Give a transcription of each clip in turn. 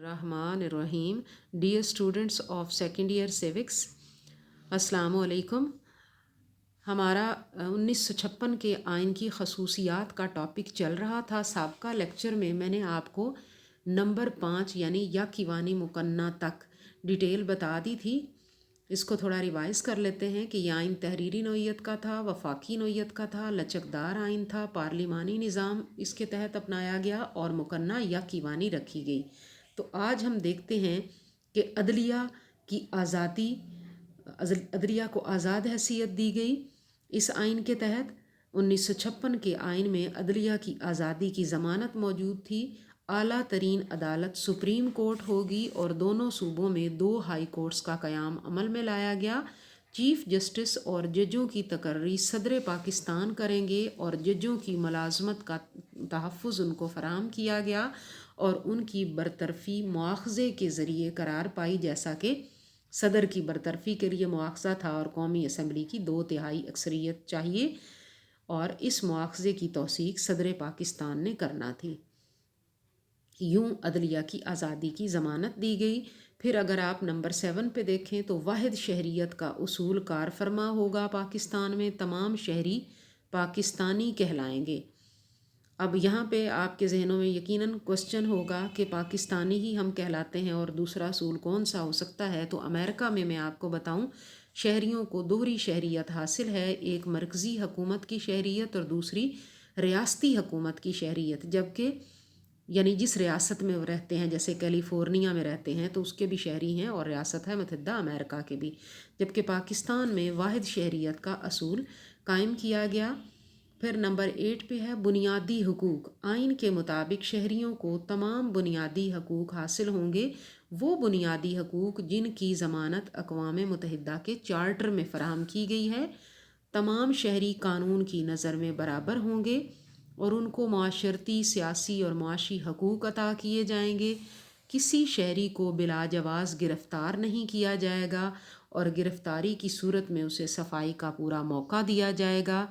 रहमान रहीम। Dear students of second year civics, अस्सलाम वालेकुम। हमारा 1956 के आइन की खसूसियात का टॉपिक चल रहा था। साबका लेक्चर में मैंने आपको नंबर 5 यानी या कीवानी मुकन्ना तक डिटेल बता दी थी। इसको थोड़ा रिवाइज़ कर लेते हैं कि यह आइन तहरीरी नोयत का था, वफाकी नोयत का था, लचकदार आइन था, पार्लिमानी निज़ाम इसके तहत अपनाया गया और मुकन्ना या कीवानी रखी गई। तो आज हम देखते हैं कि अदलिया की आज़ादी, अदलिया को आज़ाद हैसियत दी गई इस आइन के तहत। 1956 के आइन में अदलिया की आज़ादी की ज़मानत मौजूद थी। आला तरीन अदालत सुप्रीम कोर्ट होगी और दोनों सूबों में 2 हाई कोर्ट्स का क़याम अमल में लाया गया। चीफ़ जस्टिस और जजों की तकर्री सदर पाकिस्तान करेंगे और जजों की मुलाजमत का तहफ़्फ़ुज़ उनको फ़राहम किया गया और उनकी बरतरफ़ी मुआख़ज़े के ज़रिए करार पाई, जैसा कि सदर की बरतरफ़ी के लिए मुआख़ज़ा था और कौमी असम्बली की 2/3 अक्सरियत चाहिए और इस मुआख़ज़े की तौसीक सदर पाकिस्तान ने करना थी। यूं अदलिया की आज़ादी की ज़मानत दी गई। फिर अगर आप नंबर 7 पे देखें तो वाहिद शहरियत का उसूल कार फरमा होगा। पाकिस्तान में तमाम शहरी पाकिस्तानी कहलाएंगे। अब यहाँ पे आपके जहनों में यकीनन क्वेश्चन होगा कि पाकिस्तानी ही हम कहलाते हैं और दूसरा असूल कौन सा हो सकता है। तो अमेरिका में मैं आपको बताऊं, शहरियों को दोहरी शहरियत हासिल है, एक मरकज़ी हुकूमत की शहरियत और दूसरी रियासती हुकूमत की शहरियत। जबकि यानी जिस रियासत में वो रहते हैं, जैसे कैलिफोर्निया में रहते हैं तो उसके भी शहरी हैं और रियासत है मुत्तहिदा अमेरिका के भी। जबकि पाकिस्तान में वाहिद शहरियत का असूल कायम किया गया। फिर नंबर 8 पे है बुनियादी हकूक़। आइन के मुताबिक शहरियों को तमाम बुनियादी हकूक़ हासिल होंगे, वो बुनियादी हकूक़ जिनकी ज़मानत अक़वाम मुत्तहिदा के चार्टर में फ़राहम की गई है। तमाम शहरी कानून की नज़र में बराबर होंगे और उनको माशरती, सियासी और माशी हकूक़ अता किए जाएंगे। किसी शहरी को बिलाजवाज़ गिरफ़्तार नहीं किया जाएगा और गिरफ़्तारी की सूरत में उसे सफाई का पूरा मौका दिया जाएगा।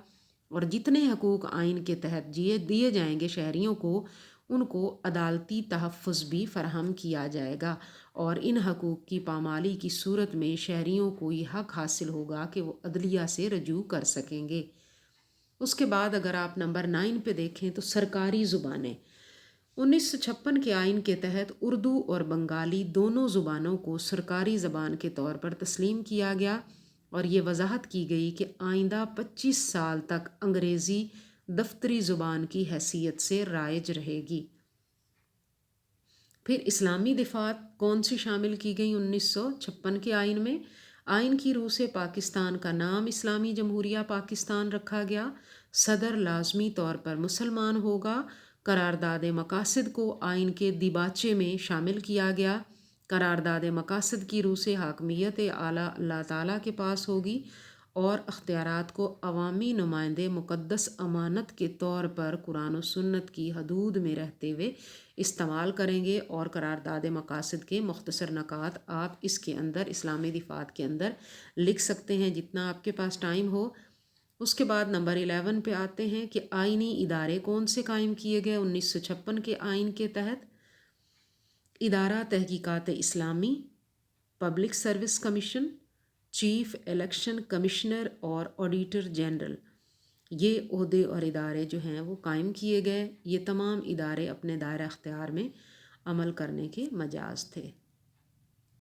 और जितने हकूक़ आइन के तहत दिए जाएंगे शहरियों को, उनको अदालती तहफ़्फ़ुज़ भी फ़राहम किया जाएगा और इन हकूक़ की पामाली की सूरत में शहरियों को ये हक़ हासिल होगा कि वो अदलिया से रजू कर सकेंगे। उसके बाद अगर आप नंबर 9 पे देखें तो सरकारी ज़ुबानें। 1956 के आइन के तहत उर्दू और बंगाली दोनों ज़ुबानों को सरकारी ज़बान के तौर पर तस्लीम किया गया और ये वजाहत की गई कि आइंदा 25 साल तक अंग्रेज़ी दफ्तरी ज़ुबान की हैसियत से राइज रहेगी। फिर इस्लामी दिफ़ात कौन सी शामिल की गई 1956 के आइन में? आइन की रूह से पाकिस्तान का नाम इस्लामी जमहूरिया पाकिस्तान रखा गया। सदर लाजमी तौर पर मुसलमान होगा। करारदाद मकासद को आइन के दिबाचे में शामिल किया गया। करारदाद मकासद की रूह से हाकमियत आला अल्लाह ताला के पास होगी और अख्तियारात को अवामी नुमाइंदे मुक़द्दस अमानत के तौर पर कुरान और सुन्नत की हदूद में रहते हुए इस्तेमाल करेंगे। और करारदाद मकासद के मुख्तसर नकात आप इसके अंदर इस्लामी दिफ़ात के अंदर लिख सकते हैं जितना आपके पास टाइम हो। उसके बाद नंबर 11 पे आते हैं कि आइनी इदारे कौन से कायम किए गए 1956 के आइन के तहत। Idara Tahqiqat Islami, public service commission, chief election commissioner और ऑडिटर जनरल, ये ओहदे और इदारे जो हैं वो कायम किए गए। ये तमाम इदारे अपने दायरा अख्तियार में अमल करने के मजाज थे।